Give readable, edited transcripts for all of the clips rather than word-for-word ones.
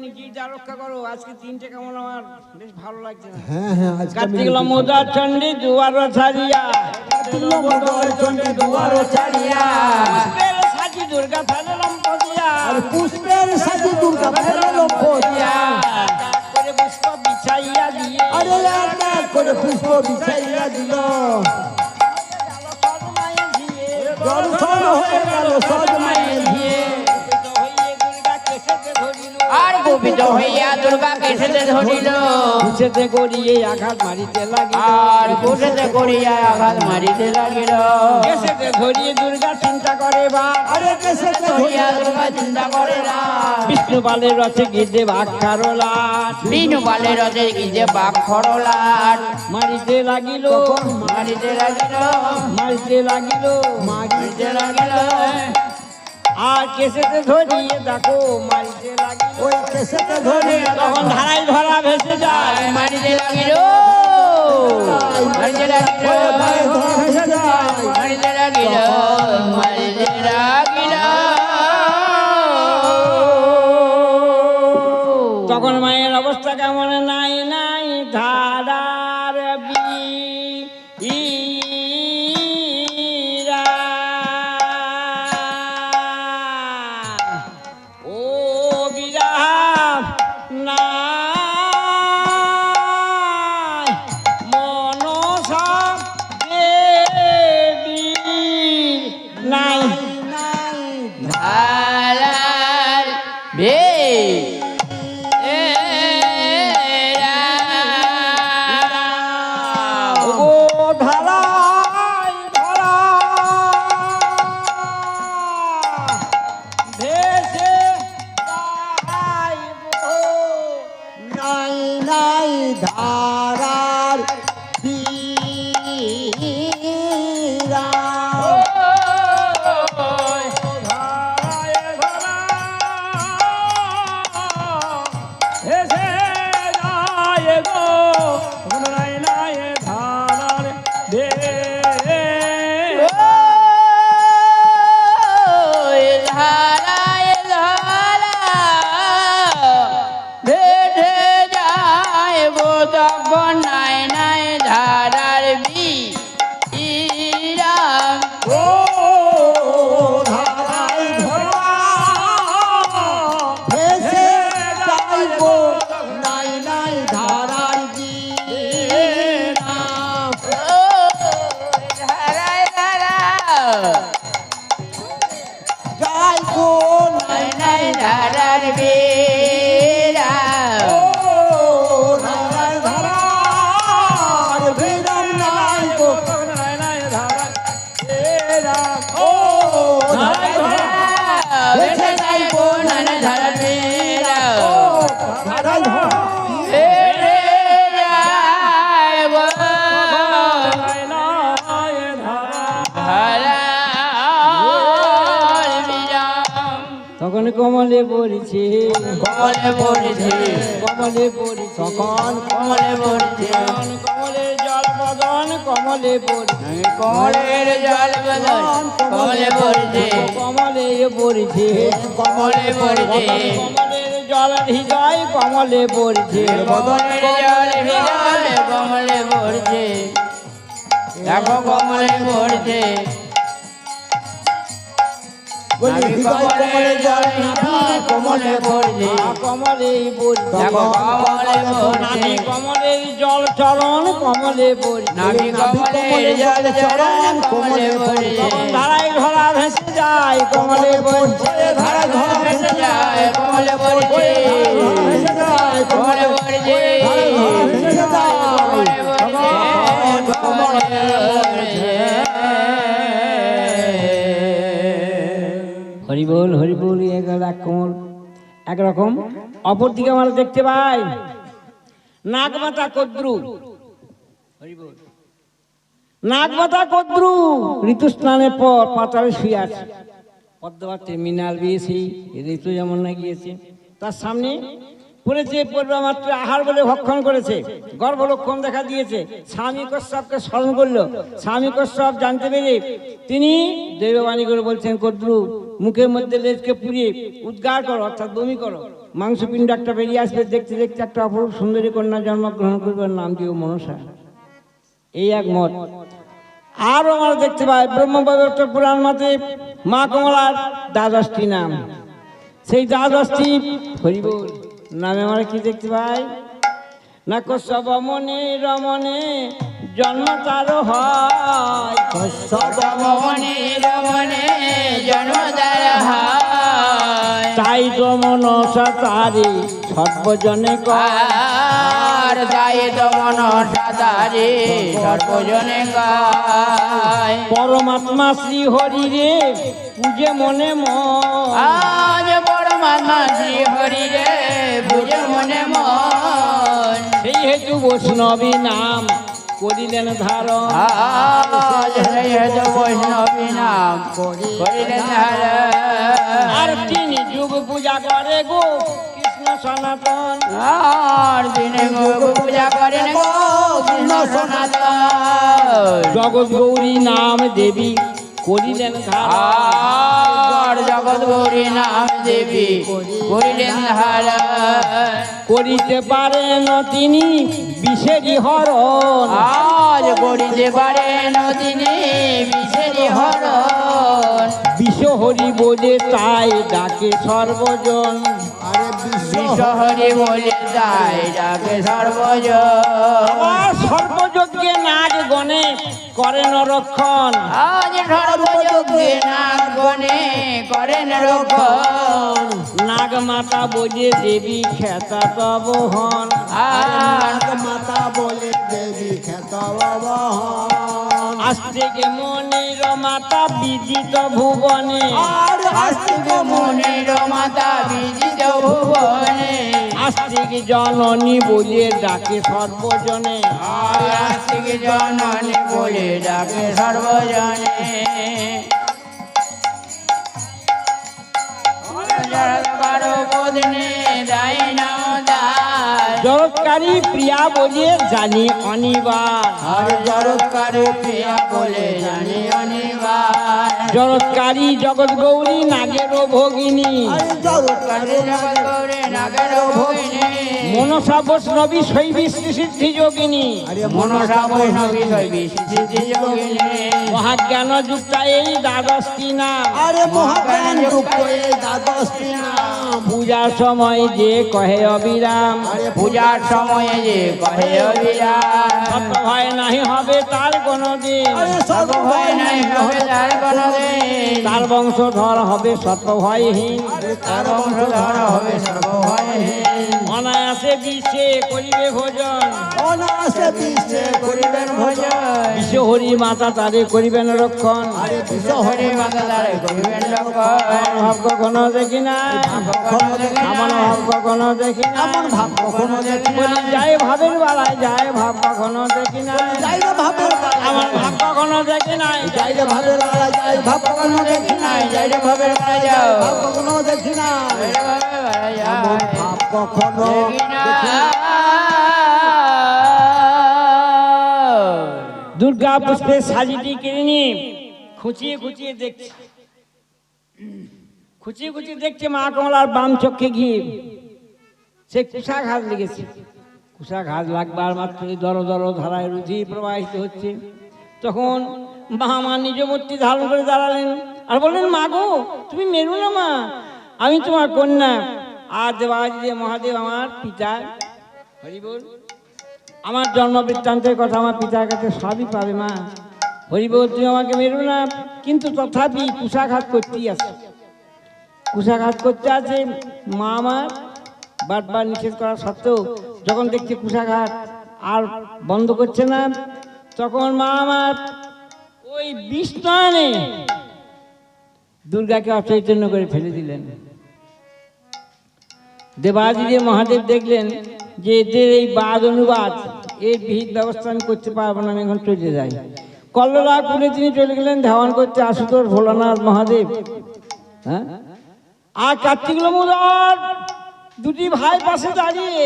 নিজেই যা রক্ষা করো। আজকে দিনটা কেমন আমার বেশ ভালো লাগছে না। হ্যাঁ হ্যাঁ আজকে কার্তিক লম্বোদর চণ্ডী দুয়ার ছাড়িয়া, লম্বোদর চণ্ডী দুয়ার ছাড়িয়া, পুষ্পের সাজি দুর্গা ফেললাম পদিয়া, আর পুষ্পের সাজি দুর্গা ফেললাম পদিয়া, করে পুষ্প বিছাইয়া দিয়ে, আরে এক করে পুষ্প বিছাইয়া দিল, দর্শন হয়ে গেল সজমাইয়ে দিয়ে, আর গোবিত হইয়া দুর্গা কেশেতে ধরিল, কুশেতে করিয়ে আঘাত মারিতে লাগিল, আর কুশেতে করিয়া আঘাত মারিতে লাগিল, কেশেতে ধরিয়ে দুর্গা চিন্তা করে বা, আরে কেশেতে হইয়া দুর্গা চিন্তা করে না, বিষ্ণু বালের রথে গিয়ে বাঘ খারলাট, বিনু বালের রথে গিয়ে বাঘ খরলাট, মারিতে লাগিল, মারিতে লাগিল, মারিতে লাগিল, মারিতে লাগিল, আর কেশেতে ধরিয়ে দেখো মারিতে লাগিল, ওই কেশেতে ধরিয়া তখন ধারাই ধরা ভেসে যায়, মারিতে লাগিল, মারিতে লাগিল, মারিতে লাগিল, মারিতে লাগিল। তখন মায়ের অবস্থা কেমন? নাই নাই ধারার বীরা, ও বীরা নাই মনসা দেবীর নাই, ধারার ভে ও ধারাই ধরা ভেসে যাইব, নাই নাই ধারার বীরা, ধারায় ধরা ভেসে যাইব, নাই নাই ধারার ভে ধারায় ধারা ভেসে যাইব, তখন নাই নাই ধারার বীরা, ও ধারায় ধরা ভেসে যাইব, নাই নাই ধারার বীরা, ধারায় ধারা যাইব নাই নাই ধারার বীরা, ও ধারায় ধারার বীরাম নাইব, নাই নাই ধারার ও ধারায় ধরা ভেসে যাইব নাই নাই ধারার বীরা, ধারায় ধরা ভেসে যাইব ধারার বীরা। তখন কমলে পড়েছে, কমলে পড়েছে, কমলে পড়েছে, তখন কমলে পড়েছে, কমলের জল বদন কমলে পড়েছে, কমলের জল বদন কমলে পড়েছে, কমলে পড়েছে, কমলে পড়েছে, কমলের জল হৃদয় কমলে পড়েছে, কমলের জল হৃদয় কমলে পড়েছে, দেখো কমলে পড়েছে, বলি হৃদয় কমলে জল নাভি কমলে পড়লে, কমলে পড়েছে, দেখো কমলে পড়েছে, নাভি কমলের জল চরণ কমলে পড়েছে, নাভি কমলের জল চরণ কমলে পড়েছে, ধারায় ধরা ভেসে যায় কমলে পড়ছে, ধারায় ধরা ভেসে যায় কমলে পড়েছে, ভেসে যায় কমলে পড়েছে, ধারায় ধরা ভেসে যায় কমলে পড়েছে, কমলে পড়েছে। হরিবোল হরিবোল একরকম একরকম। অপর দিকে আমরা দেখতে পাই নাগমাতা কদ্রু, হরিবোল নাগমাতা কদ্রু ঋতু স্নানের পর পাতালে শুয়ে আছে, পদ্মাবতী মিনাল বিয়েছি ঋতু যেমন না গিয়েছে, তার সামনে পড়েছে পড়বা মাত্র আহার বলে ভক্ষণ করেছে, গর্ভলক্ষণ দেখা দিয়েছে, স্বামী কশ্যপকে স্মরণ করলো, স্বামী কশ্যপ জানতে পেরে তিনি দৈববাণী করে বলছেন, কদ্রু মুখের মধ্যে লেজকে পুড়িয়ে উদ্গার করো অর্থাৎ বমি করো, মাংসপিণ্ড একটা বেরিয়ে আসবে, দেখতে দেখতে একটা অপরূপ সুন্দরী কন্যা জন্মগ্রহণ করবে, নাম দিও মনসা। এই এক মত। আরও আমরা দেখতে পাই ব্রহ্মবৈবর্ত পুরাণ মতে মা কমলার দ্বাদশটি নাম। সেই দ্বাদশটি হরিবোল নামে আমরা কি দেখতে পাই না, কশ্যপ মনে রমণে জন্ম তার হয়, মনে রমণে জন্মদার হয়, তাই তো মনসা তারি সর্বজনে আর তাই তো মনসা তারি সর্বজনে গায়। পরমাত্মা শ্রী হরি রে পূজে মনে মন, আজ পরমাত্মা শ্রী হরি রে বুঝে মনে মন, সেই হেতু বৈষ্ণবী নাম করিলেন ধারণ। আজ সেই হেতু বৈষ্ণবী নাম করিলেন ধারণ। আর তিনি যুগ পূজা করে গো কৃষ্ণ সনাতন, আর দিনে পূজা করেন গো কৃষ্ণ সনাতন, জগৎ গৌরী নাম দেবী করিলেন ধারণ। আর জগৎ গৌরী নাম দেবী করিলেন ধারণ। করিতে পারেন তিনি বিষেরি হরণ, আজ করিতে পারেন তিনি বিষেরি হরণ, বিশ্বহরি বলে তাই ডাকে সর্বজন। আরে বিশ্ব বিশ্বহরি বলে তাই ডাকে সর্বজন। আবার সর্বযজ্ঞে নাগ গণে করেন রক্ষণ, আজ সর্বযজ্ঞে নাগ গণে করেন রক্ষণ, নাগ মাতা বোঝে দেবী খেতা তব হন। আর মাতা বলে দেবী খ্যাত আজ থেকে মনির মাতা বিদিত ভুবনে, আর আস্তিক মনির মাতা বিদিত ভুবনে, আজ থেকে জননী বলে ডাকে সর্বজনে। আর আস্তিক জননী বলে ডাকে সর্বজনে। কারো বোধনে দায় না দায়, জগৎকারী প্রিয়া বলে জানি অনিবার, আর জড়ৎকার প্রিয়া বলে জানি অনিবার, জগৎকারী জগৎ গৌরী নাগেরও ভগিনী, জড়ৎকারে জগৎ গৌরে নাগের ভগিনী, মনসা বৈষ্ণবী শৈবী সিদ্ধি যোগিনী, মনসা বৈষ্ণবী শৈবী সিদ্ধি যোগিনী, মহাজ্ঞান যুক্তা এই দ্বাদশটি নাম। আরে মহাজ্ঞান যুক্ত এই দ্বাদশটি নাম। পূজার সময় যে কহে অবিরাম, আরে পূজার সময়ে যে কহে অবিরাম, সত্য ভয় নাহি হবে তার কোনদিন, আরে সর্বভয় নাই হবে তার কোনদিন, তার বংশধর হবে সর্বভয়হীন, তার বংশধর হবে সর্বভয়হীন, অনায়াসে বিশ্বে করিবে ভোজন, অনায়াসে বিশ্বে করিবেন ভোজন, বিশ্বহরি মাতা তারে করিবেন রক্ষণ। আরে বিশ্ব হরি মাতা দ্বারে করিবেন রক্ষণ, ভাব কখনো দেখি না, এমন ভাব কখনো দেখি না, এমন ভাব কখনো দেখি না। বলি যায় ভাবের বেলায় যায় ভাব কখনো দেখি না, যাইরে ভাবের আমার ভাব কখনো দেখি নাই, যাইরে ভাবের বেলা যাই ভাব কখনো দেখি না। যাইরে ভাবের বেলা যাও, ভাব কখনো দেখি না। যাইরে ভাবের বেলা যাও, এমন ভাব কখনো দেখি না। দেখি না। দুর্গা পুষ্পের সাজিটি কিনে নিয়ে খুঁচিয়ে খুঁচিয়ে দেখছে, খুঁচিয়ে খুঁচিয়ে দেখছে মা কমলার বাম চোখে ঘিয়ে সে কুশাঘাত লেগেছে। কুশাঘাত লাগবার মাত্রই দর দর ধারায় রুধির প্রবাহিত হচ্ছে। তখন মা নিজ মূর্তি ধারণ করে দাঁড়ালেন আর বললেন, মা গো তুমি মেরু না মা, আমি তোমার কন্যা। আর দেবাজি মহাদেব আমার পিতা, হরি বল, আমার জন্ম বৃত্তান্তের কথা আমার পিতার কাছে সবই পাবে মা। হরি বল, তুমি আমাকে মেরো না, কিন্তু তথাপি কুশাঘাত করতেই আছে, কুশাঘাত করতে আছে। মা আমার বারবার নিষেধ করা সত্ত্বেও যখন দেখছে কুশাঘাত আর বন্ধ করছে না, তখন মা আমার ওই বিষ্ণানে দুর্গাকে অচৈতন্য করে ফেলে দিলেন। দেবাজি মহাদেব দেখলেন যে এদের এই বাদ অনুবাদ এর বিহিত ব্যবস্থা আমি করতে পারবো না, আমি এখন চলে যাই। কল্লোলা কুলে তিনি চলে গেলেন ধাওয়ান করতে আশুতোষ ভোলানাথ মহাদেব। হ্যাঁ, আর কার্তিক লম্বোদর দুটি ভাই পাশে দাঁড়িয়ে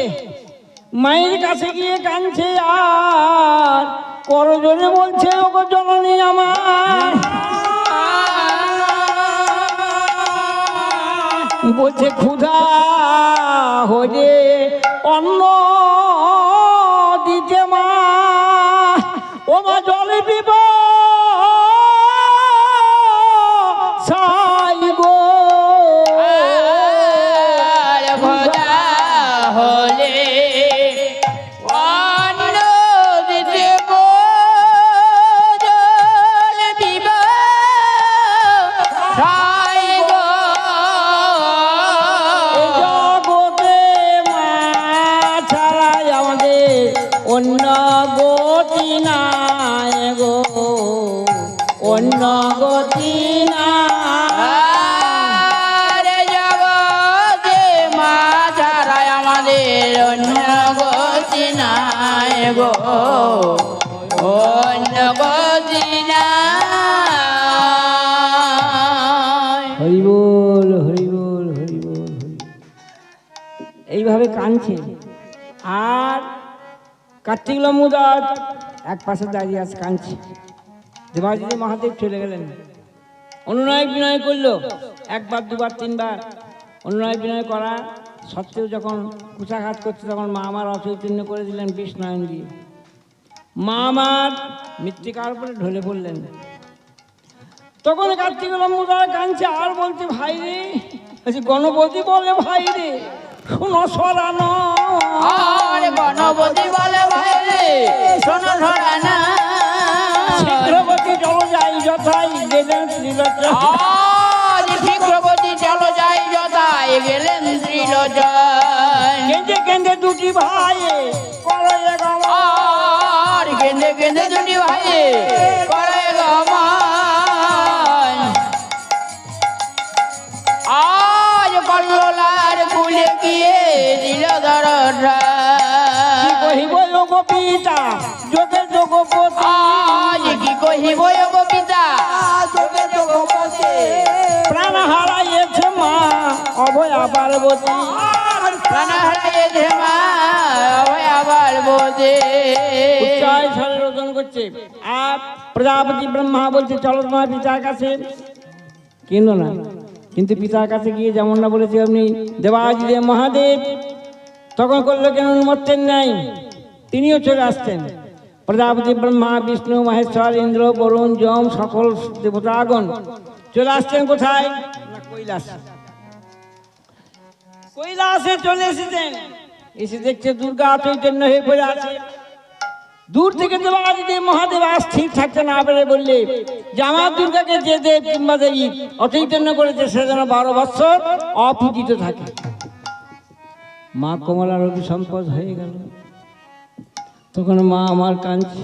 মায়ের কাছে গিয়ে কাঁদছে আর করজোরে বলছে, ওগো জননী আমার, বলছে ক্ষুধা হয়ে অন্ন দিতে মা, ও মা জল পিব সাই গো। আর ভোজা হলে অন্ন দিতে জল দিব সাই গো। এই জগতে মা ছাড়াই আমাদের অন্য গতি নাই গো, অন্য গতি নাই। আর জগতে মা ছাড়া আমাদের অন্য গতি নাই গো, অন্য গতি নাই। হরি বল হরি বল হরি বল হরি। এইভাবে কাঁদছে। আর কার্তিক লম্বুদার এক পাশে দাঁড়িয়ে আছে, কাঁদছে। দেবাজিদেব মহাদেব চলে গেলেন। অনুনয় বিনয় করলো, একবার দুবার তিনবার অনুনয় বিনয় করা সত্ত্বেও যখন কুচাঘাত করছে, তখন মা আমার অচৈতন্য করে দিলেন বিষ নয়ন দিয়ে। মা আমার মৃত্তিকার উপরে ঢলে পড়লেন। তখন কার্তিক লম্বুদার কাঁদছে আর বলছে, ভাই রে, গণপতি বলে ভাই রে শোনো সরানো। আর গণপতি বলে ভাই রে শোনো ধরা না। শীঘ্রবতী চলো যাই যথাই গেলেন ত্রিলোচন। আজ শীঘ্রবতী চলো যাই যথাই গেলেন ত্রিলোচন। কেঁদে কেঁদে দুটি ভাই করে আর কেঁদে কেঁদে দুটি ভাই করে গমন। আজ কল্লোলার কুলে গিয়ে দিল দরদ। কি কহিব যোগ পিতা যোগে যোগপতি। আজ কি কহিব গো পিতা যোগে যোগপতি। প্রাণ হারাইয়েছে মা অভয়া পার্বতী। প্রাণ হারাইয়েছে মা অভয়া পার্বতী। উচ্চায় স্বরে রোদন করছে। আর প্রজাপতি ব্রহ্মা বলছে, চলো তোমার পিতার কাছে। কেন না, কিন্তু পিতার কাছে গিয়ে যেমন না বলেছে আপনি দেবাজিদেব মহাদেব তখন করলো কেন মরতেন নাই, তিনিও চলে আসতেন। প্রজাপতি ব্রহ্মা বিষ্ণু মহেশ্বর ইন্দ্র বরুণ যম সকল দেবতাগণ চলে আসছেন কোথায় না কৈলাসে। কৈলাসে চলে এসেছেন। এসে দেখছে দুর্গা চৈতন্য হয়ে পড়ে আছে। দূর থেকে দেবাদিদেব মহাদেব আর স্থির থাকতে না পেরে বললে যে আমার দুর্গাকে যে দেব কিংবা দেবী অচৈতন্য করেছে সে যেন 12 বৎসর অপূজিত থাকে। মা কমলার অভিসম্পদ হয়ে গেল। তখন মা আমার কাঁদছে,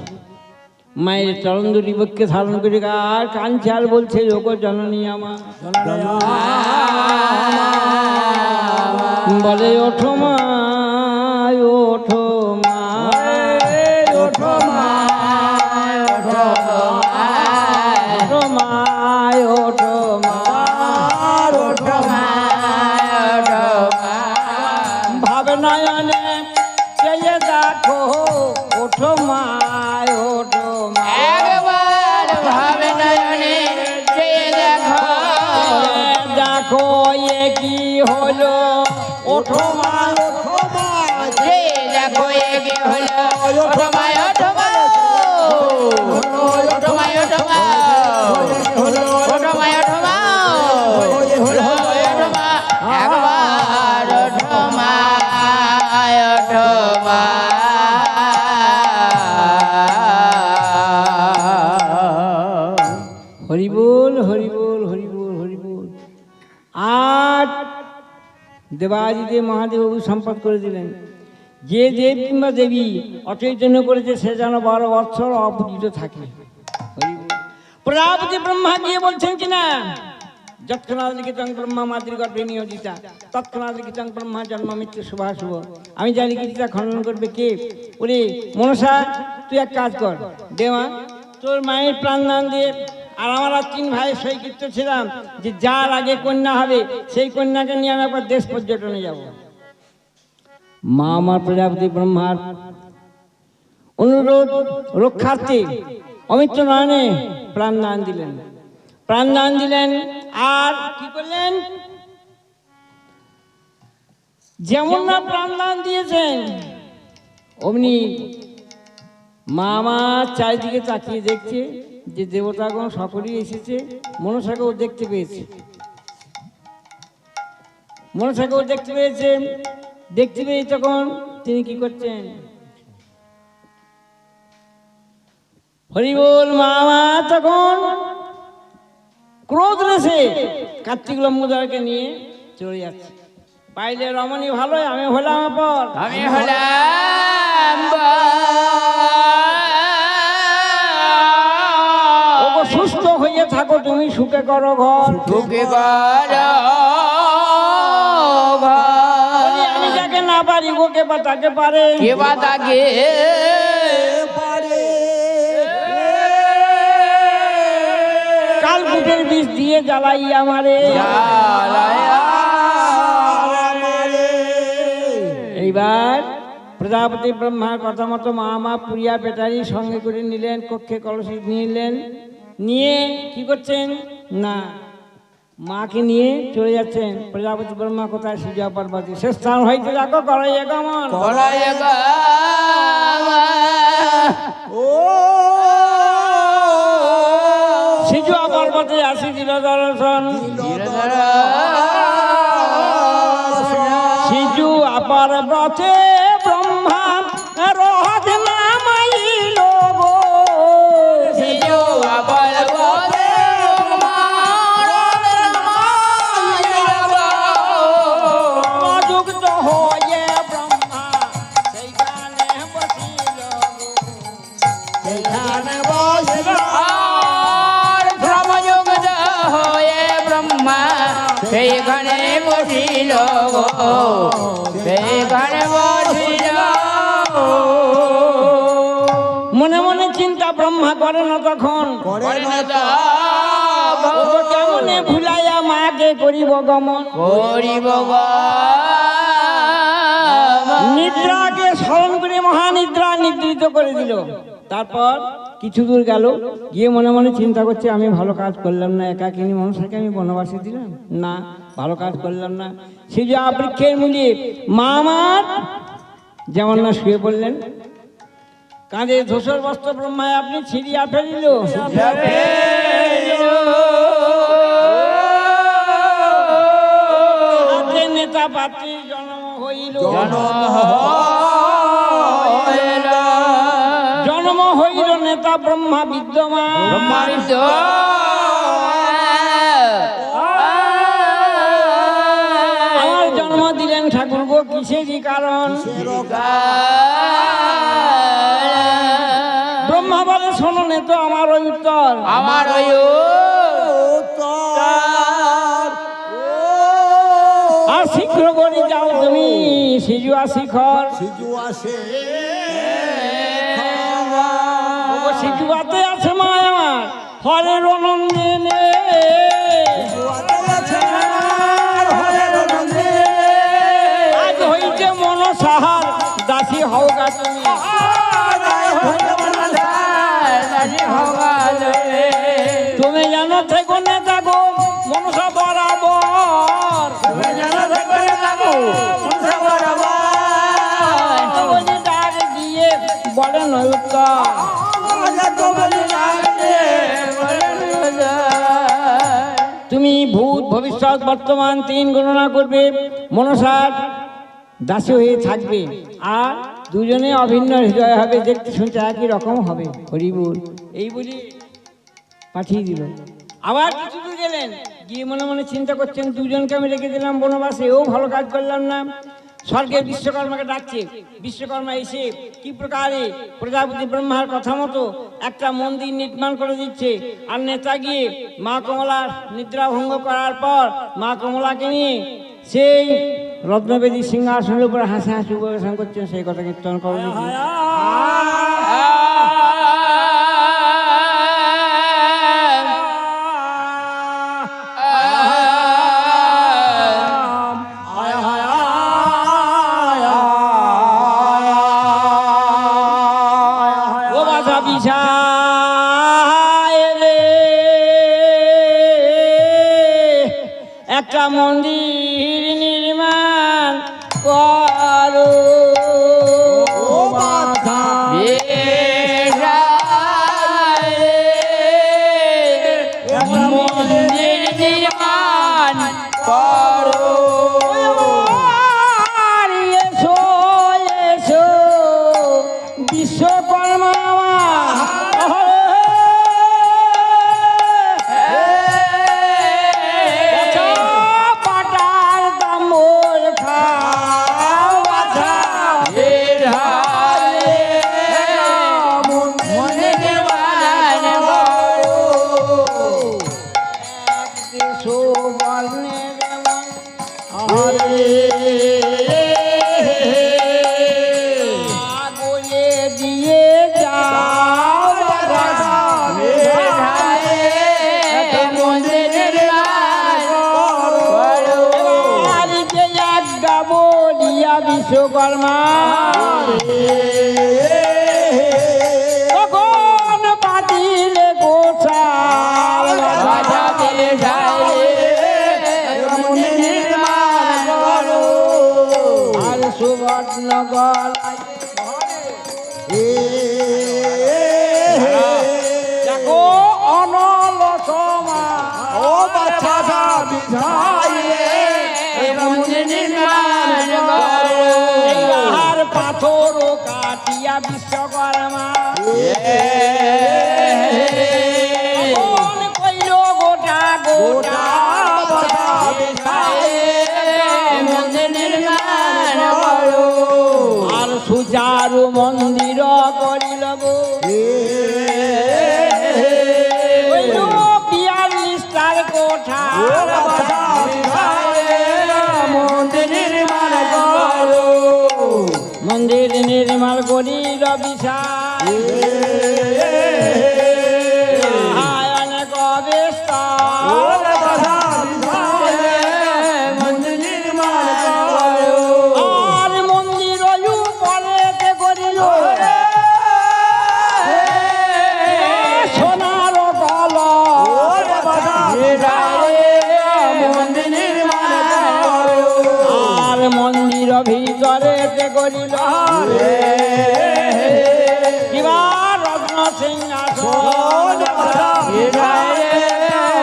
মায়ের চরণ দুটি বক্ষে ধারণ করে আর কাঁদছে আর বলছে, লোক জননী আমার বলে ওঠো মা ওঠো মা ওঠো মা ওঠো মা ওঠো মা ওঠো মা ভাবে নয়নে চেয়ে দেখো ওঠো মা ওঠো মা। একবার ভাবে নয়নে চেয়ে দেখো। দেখো এ কি হলো ওঠো মা ওঠো মা। যে দেখো এ কি হলো ওঠো মা ওঠো মা ওঠো মা ওঠো মা ওঠো মা ওঠো মা ওঠো মা একবার ওঠো মা ওঠো মা। হরি বল হরি বল হরি বল হরি বল। আর দেবাদিদেব মহাদেব সম্পদ করে দিলেন, যে দেব কিংবা দেবী অচৈতন্য করেছে সে যেন 12 বৎসর অপূজিত থাকে। হরি বল। প্রজাপতি ব্রহ্মা গিয়ে বলছেন কিনা, যৎক্ষণাৎ লিখিতং ব্রহ্মা মাতৃ গর্ভে নিয়োজিতা তৎক্ষণাৎ লিখিতং ব্রহ্মা জন্ম মৃত্যু শুভাশুভ। আমি যা লিখেছি তা খনন করবে কে? ওরে মনসা, তুই এক কাজ কর, দেওয়া তোর মায়ের প্রাণদান দিয়ে আর আমরা 3 ভাই সৈকৃত্য ছিলাম যে যার আগে কন্যা হবে সেই কন্যাকে নিয়ে আমি একবার দেশ পর্যটনে যাব। মা আমার প্রজাপতি ব্রহ্মার অনুরোধ রক্ষার্থে অমিত্র নয়নে প্রাণদান দিলেন। আর কি করলেন? যেমন না প্রাণদান দিয়েছেন অমনি মা আমার চারিদিকে তাকিয়ে দেখছে যে দেবতাগণ সকলেই এসেছে, মনসাকেও দেখতে পেয়েছে। মনসাকেও দেখতে পেয়েছে। দেখতে পেয়ে তখন তিনি কি করছেন, হরি বল। মা আমার তখন ক্রোধ রেসে কার্তিক লম্বোদরকে নিয়ে চলে যাচ্ছে। পাইলে রমণী ভালো, আমি হলাম পর। আমি হলাম ওগো সুস্থ হয়ে থাকো তুমি, সুখে করো ঘর। সুখে করো বলি, আমি যাকে না পারি ওকে বা তাকে পারে। কে বা তাকে কালকুটের বিষ দিয়ে জ্বালাই আমারে। এইবার প্রজাপতি ব্রহ্মার কথা মতো মা পুরিয়া পেটারি সঙ্গে করে নিলেন, কক্ষে কলসি নিলেন। নিয়ে কি করছেন না, মাকে নিয়ে চলে যাচ্ছেন। প্রজাপতি ব্রহ্মা কোথায়? সিজা পার্বতী। সে স্থান হইতে দেখো করাই গমন। সিজা পার্বতী আসি দিল দর্শন। সিজু আপার ব্রতে ব্রহ্মা রহত নামাইল গো। সিজু আবার বলে যুক্ত হয়ে ব্রহ্মা সেইখানে বসিল গো। সেইখানে বসিল। আর ব্রহ্মযুক্ত হয়ে ব্রহ্মা সেইখানে বসিল গো, সেইখানে বসিল। মনে মনে চিন্তা ব্রহ্মা করে না তখন, ও কেমনে ভুলাইয়া মাকে করিব গমন। করিব নিদ্রাকে স্মরণ করে মহানিদ্রা নিদ্রিত করে দিল। তারপর কিছু দূর গেল, গিয়ে মনে মনে চিন্তা করছে, আমি ভালো কাজ করলাম না, একাকিনী মনসাকে আমি বনবাসে দিলাম না, ভালো কাজ করলাম না। সে যে বৃক্ষের মূলে মা আমার যেমন না শুয়ে পড়লেন, কাঁধে ধূসর বস্ত্র ব্রহ্মায় আপনি ছিড়িয়া ফেলিল। হাতে নেতা পাত্রীর জন্ম হইল। জন্ম হইল নেতা ব্রহ্মা বিদ্যমান। আমার জন্ম দিলেন ঠাকুর গো কিসেরই কারণ। ব্রহ্মা বলে, শোনো নে তো আমার ওই উত্তর। আমার ওই আর শীঘ্র করে যাও তুমি সিজুয়া শিখর। সিজুয়াতে আছে মা আমার হরের নন্দিনী। আজ হইছে মনসাহার দাসী হও গা তুমি। তুমি জানো থেকো না থাকো মনসা বরাবর। বলি ডাক দিয়ে বলেন উত্তর। তুমি ভূত ভবিষ্যৎ বর্তমান 3 গণনা করবে, মনসার দাসী হয়ে থাকবে, আর দুজনে অভিন্ন হৃদয় হবে, দেখতে শুনতে একই রকম হবে। হরি বল। এই বলি পাঠিয়ে দিল। আবার কিছু দূর গেলেন, গিয়ে মনে মনে চিন্তা করছেন, দুজনকে আমি রেখে দিলাম বনবাসে, ও ভালো কাজ করলাম না। স্বর্গে বিশ্বকর্মাকে ডাকছে। বিশ্বকর্মা এসে কি প্রকারে প্রজাপতি ব্রহ্মার কথা মতো একটা মন্দির নির্মাণ করে দিচ্ছে। আর নেতা গিয়ে মা কমলার নিদ্রা ভঙ্গ করার পর মা কমলাকে নিয়ে সেই রত্নবেদী সিংহাসনের উপরে হাসি হাসি উপবেশন করছেন। সেই কথা কীর্তন করে দেখি। ও বাধা বিছাইলে একটা মন্দির নির্মাণ মা তখন বাজিলে গোসাল বাজাতে যায় মন্দির নির্মাণ করো আর সুবর্ণ গলায় দেখো অনল সমা ও বাচ্চা মন্দির নির্মাণ করো আর পাথর কাটিয়া বিশ্বকর্মা তখন কইল গোটা গোটা মন্দির নির্মাণ করো আর সুচারু মন্দির করিল গো কইল 42টার কোঠা মন্দির নির্মাণ করো মন্দির নির্মাণ করিল বিশাল অনেক বিস্তার মন্দির নির্মাণ করো আর মন্দির পরেতে করিল সোনার কল মন্দির নির্মাণ করো আর মন্দির ভিতরেতে করিল কিবা রত্ন সিংহাসন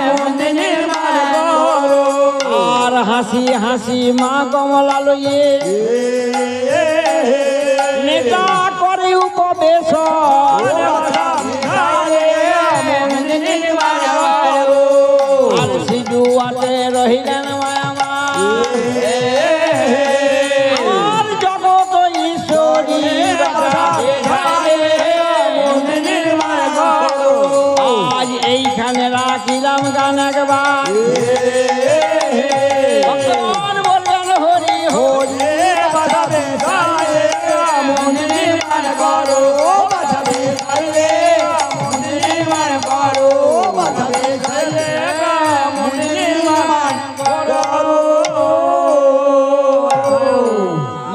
মন্দির নির্মাণ করো আর হাসি হাসি মা কমলা লইয়ে নেতা করে উপবেশ মন্দির নির্মাণ করো আর সিজুয়াতে রহিলেন মায়ামা আমার জগত ঈশ্বরী মন্দির নির্মাণ করো আজ এইখানে রাখিলাম গান একবার ভগবান বললেন হরি হরি মন্দির নির্মাণ করো মন্দির নির্মাণ করো মন্দির নির্মাণ করো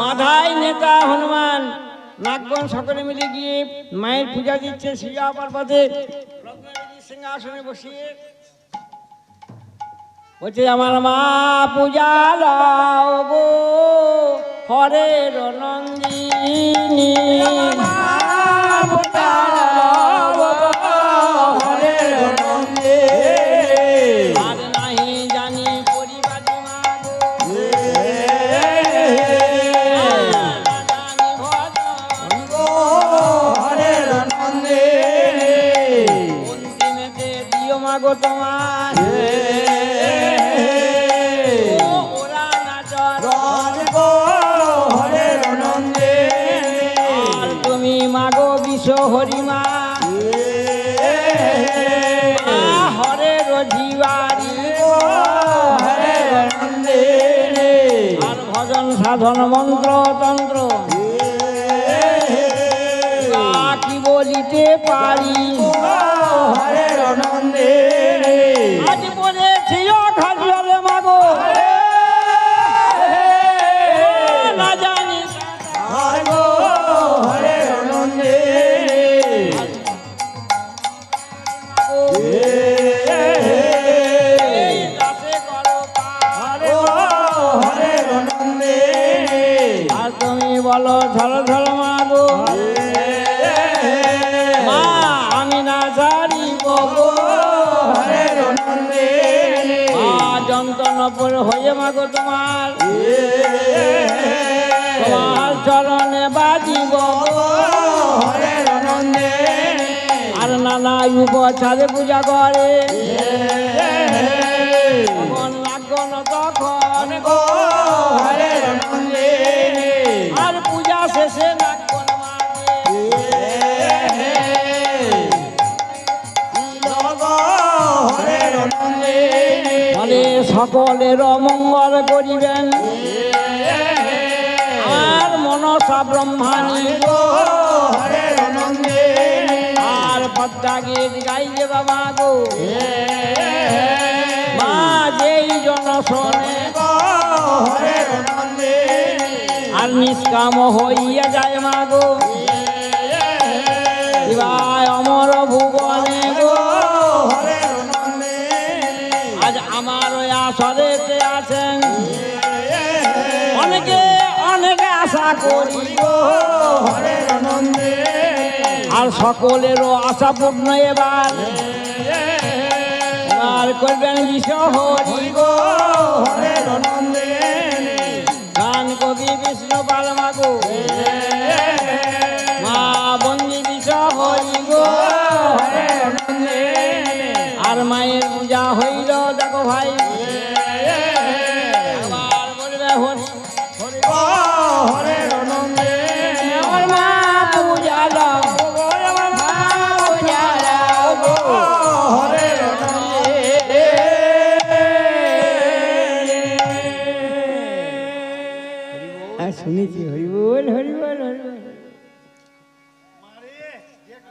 মাধাই নেতা হনুমান নাগগণ সকলে মিলে গিয়ে মায়ের পূজা দিচ্ছে শিয়া পর্বতে রত্নবেদী সিংহাসনে বসিয়ে বলছে আমার মা পূজা লাও গো হরের নন্দিনী আর নাহি জানি পরিবারে মা গো না জানি ভজন অন্তিমেতে দিও মা গো তোমার ওরা নাচর আর তুমি মাগো বিশ্ব হরিমা হরের জিবারি আর ভজন সাধন মন্ত্র তন্ত্র কি বলিতে পারি আজ বলেছি ঘাটিয়ালে মাগো না জানি এই দাসে করো পার। আর তুমি বলো ঝল ঝল মাগো মা আমি না জানিব গো মা যন্ত্রণাপুর হয়ে মাগো তোমার তোমার চরণে বাজিব আর নানা উপচারে পূজা করে তখন নাগন তখন আর পূজা শেষে নাগন মানে সকলের মঙ্গল করিবেন আর মনসা ব্রহ্মাণী আর পদ্মা গীত গাইলে বাবা গো মা যেই জন শোনে আর নিষ্কাম হইয়া যায় মাগো এবার অমর ভুবনে গো হরের নন্দে আজ আমার ওই আসরেতে আছেন অনেকে অনেকে আশা করি গো হরের নন্দে আর সকলেরও আশা পূর্ণ এবার এবার করবেন বিশ্বহরি গো হরের নন্দে গান কবি বিষ্ণু পাল মাগো